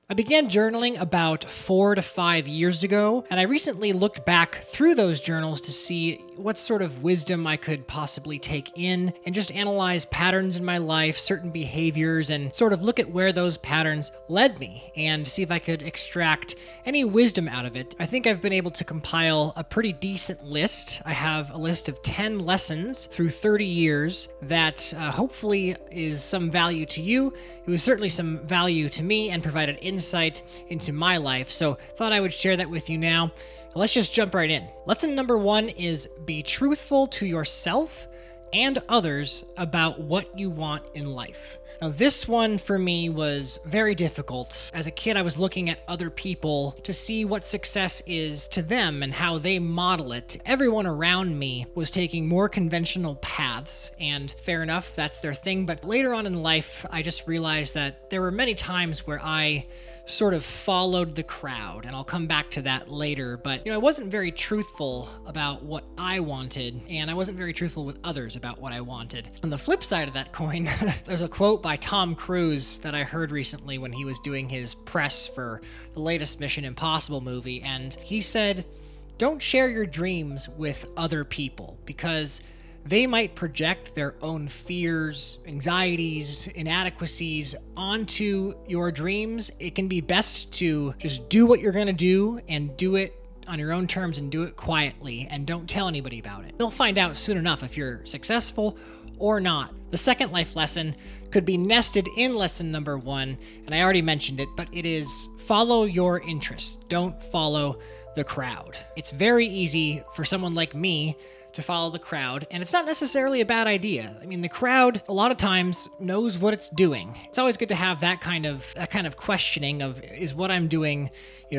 I began journaling about 4 to 5 years ago, and I recently looked back through those journals to see what sort of wisdom I could possibly take in and just analyze patterns in my life, certain behaviors, and sort of look at where those patterns led me and see if I could extract any wisdom out of it. I think I've been able to compile a pretty decent list. I have a list of 10 lessons through 30 years that hopefully is some value to you. It was certainly some value to me and provided insight into my life, so thought I would share that with you now. Let's just jump right in. Lesson number 1 is be truthful to yourself and others about what you want in life. Now, this one for me was very difficult. As a kid, I was looking at other people to see what success is to them and how they model it. Everyone around me was taking more conventional paths, and fair enough, that's their thing. But later on in life, I just realized that there were many times where I sort of followed the crowd, and I'll come back to that later. But, I wasn't very truthful about what I wanted, and I wasn't very truthful with others about what I wanted. On the flip side of that coin, there's a quote by Tom Cruise that I heard recently when he was doing his press for the latest Mission Impossible movie, and he said, "Don't share your dreams with other people, because they might project their own fears, anxieties, inadequacies onto your dreams. It can be best to just do what you're going to do and do it on your own terms and do it quietly and don't tell anybody about it. They'll find out soon enough if you're successful or not." The second life lesson could be nested in lesson number 1, and I already mentioned it, but it is follow your interests. Don't follow the crowd. It's very easy for someone like me to follow the crowd, and it's not necessarily a bad idea. I mean, the crowd a lot of times knows what it's doing. It's always good to have that kind of questioning of, is what I'm doing,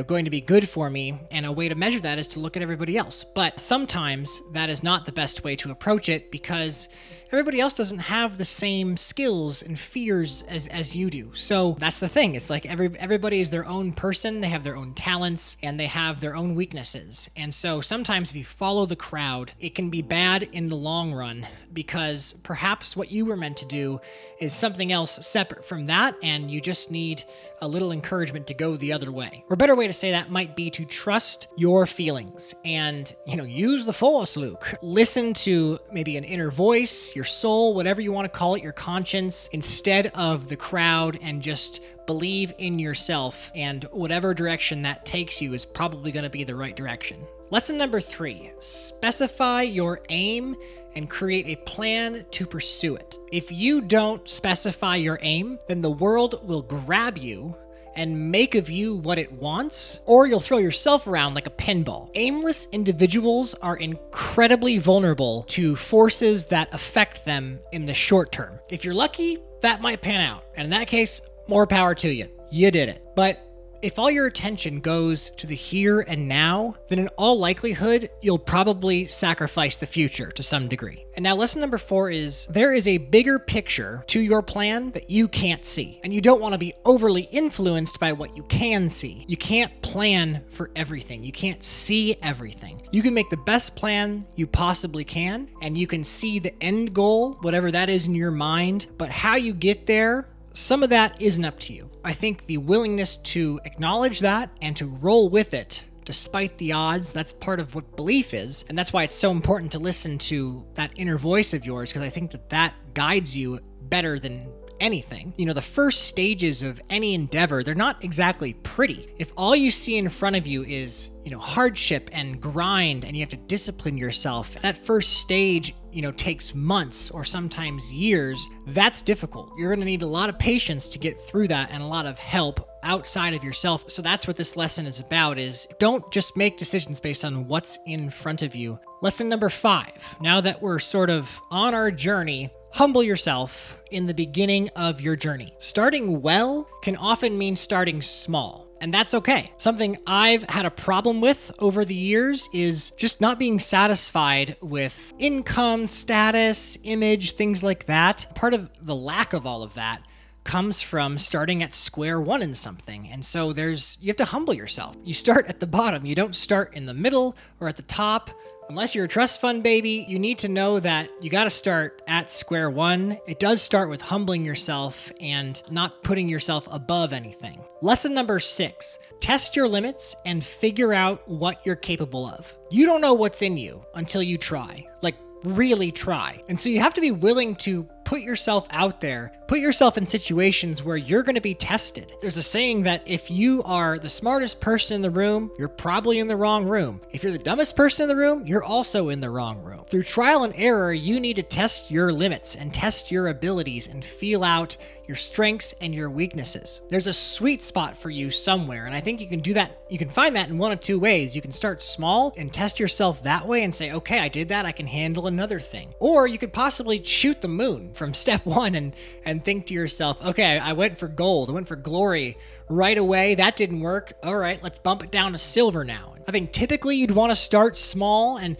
going to be good for me? And a way to measure that is to look at everybody else. But sometimes that is not the best way to approach it, because everybody else doesn't have the same skills and fears as you do. So that's the thing. It's like everybody is their own person. They have their own talents and they have their own weaknesses. And so sometimes if you follow the crowd, it can be bad in the long run, because perhaps what you were meant to do is something else separate from that, and you just need a little encouragement to go the other way. Or a better way to say that might be to trust your feelings and, use the force, Luke. Listen to maybe an inner voice, your soul, whatever you want to call it, your conscience, instead of the crowd, and just believe in yourself, and whatever direction that takes you is probably going to be the right direction. Lesson number 3, specify your aim and create a plan to pursue it. If you don't specify your aim, then the world will grab you and make of you what it wants, or you'll throw yourself around like a pinball. Aimless individuals are incredibly vulnerable to forces that affect them in the short term. If you're lucky, that might pan out, and in that case, more power to you. You did it. But if all your attention goes to the here and now, then in all likelihood, you'll probably sacrifice the future to some degree. And now lesson number 4 is there is a bigger picture to your plan that you can't see. And you don't want to be overly influenced by what you can see. You can't plan for everything. You can't see everything. You can make the best plan you possibly can, and you can see the end goal, whatever that is in your mind, but how you get there, some of that isn't up to you. I think the willingness to acknowledge that and to roll with it despite the odds, that's part of what belief is. And that's why it's so important to listen to that inner voice of yours, because I think that guides you better than anything. The first stages of any endeavor, they're not exactly pretty. If all you see in front of you is, hardship and grind, and you have to discipline yourself, that first stage, takes months or sometimes years, that's difficult. You're going to need a lot of patience to get through that, and a lot of help outside of yourself. So that's what this lesson is about, is don't just make decisions based on what's in front of you. Lesson number 5, now that we're sort of on our journey, humble yourself in the beginning of your journey. Starting well can often mean starting small, and that's okay. Something I've had a problem with over the years is just not being satisfied with income, status, image, things like that. Part of the lack of all of that comes from starting at square one in something. And so you have to humble yourself. You start at the bottom. You don't start in the middle or at the top Unless you're a trust fund baby, you need to know that you got to start at square one. It does start with humbling yourself and not putting yourself above anything. Lesson number 6, test your limits and figure out what you're capable of. You don't know what's in you until you try. Like, really try. And so you have to be willing to put yourself out there, put yourself in situations where you're going to be tested. There's a saying that if you are the smartest person in the room, you're probably in the wrong room. If you're the dumbest person in the room, you're also in the wrong room. Through trial and error, you need to test your limits and test your abilities and feel out your strengths and your weaknesses. There's a sweet spot for you somewhere, and I think you can do that. You can find that in one of two ways. You can start small and test yourself that way and say, okay, I did that, I can handle another thing. Or you could possibly shoot the moon from step one and think to yourself, okay, I went for gold, I went for glory right away, that didn't work. All right, let's bump it down to silver now. I think typically you'd want to start small and,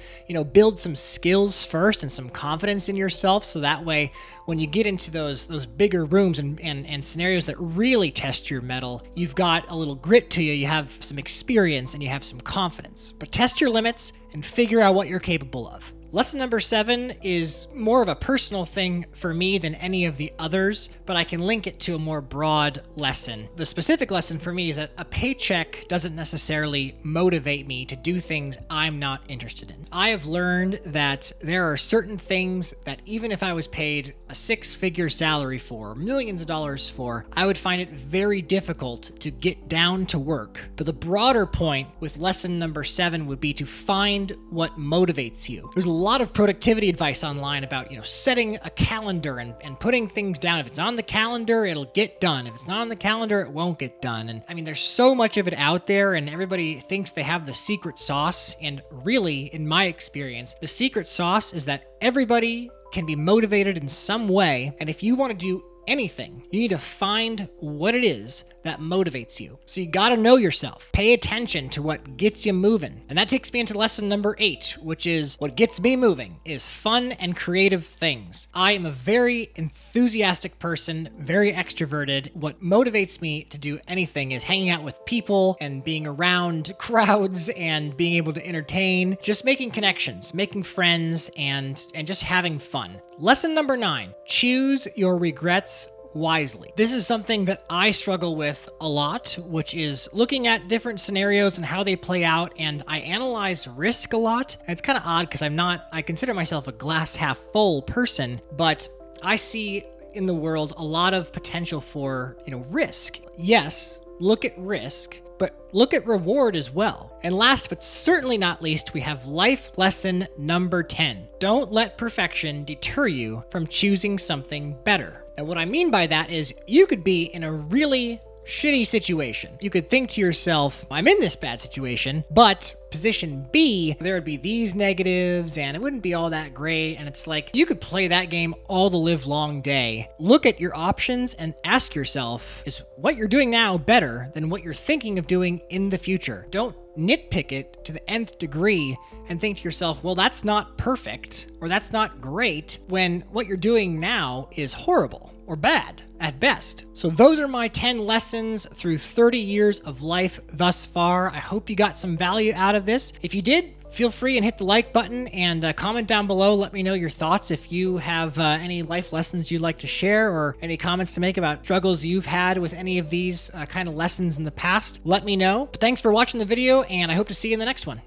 build some skills first and some confidence in yourself, so that way when you get into those bigger rooms and scenarios that really test your mettle, you've got a little grit to you, you have some experience, and you have some confidence. But test your limits and figure out what you're capable of. Lesson number 7 is more of a personal thing for me than any of the others, but I can link it to a more broad lesson. The specific lesson for me is that a paycheck doesn't necessarily motivate me to do things I'm not interested in. I have learned that there are certain things that even if I was paid a 6-figure salary for, millions of dollars for, I would find it very difficult to get down to work. But the broader point with lesson number 7 would be to find what motivates you. There's a lot of productivity advice online about, setting a calendar and putting things down. If it's on the calendar, it'll get done. If it's not on the calendar, it won't get done. And I mean, there's so much of it out there, and everybody thinks they have the secret sauce. And really, in my experience, the secret sauce is that everybody can be motivated in some way. And if you want to do anything, you need to find what it is that motivates you. So you got to know yourself. Pay attention to what gets you moving. And that takes me into lesson number 8, which is what gets me moving is fun and creative things. I am a very enthusiastic person, very extroverted. What motivates me to do anything is hanging out with people and being around crowds and being able to entertain, just making connections, making friends, and just having fun. Lesson number 9, choose your regrets wisely. This is something that I struggle with a lot, which is looking at different scenarios and how they play out, and I analyze risk a lot. And it's kind of odd because I consider myself a glass half full person, but I see in the world a lot of potential for, risk. Yes, look at risk, but look at reward as well. And last but certainly not least, we have life lesson number 10. Don't let perfection deter you from choosing something better. And what I mean by that is you could be in a really shitty situation. You could think to yourself, I'm in this bad situation, but position B, there would be these negatives and it wouldn't be all that great. And it's like, you could play that game all the live long day. Look at your options and ask yourself, is what you're doing now better than what you're thinking of doing in the future? Don't nitpick it to the nth degree and think to yourself, well, that's not perfect or that's not great, when what you're doing now is horrible or bad at best. So those are my 10 lessons through 30 years of life thus far. I hope you got some value out of this. If you did, feel free and hit the like button and comment down below. Let me know your thoughts. If you have any life lessons you'd like to share or any comments to make about struggles you've had with any of these kind of lessons in the past, let me know. But thanks for watching the video, and I hope to see you in the next one.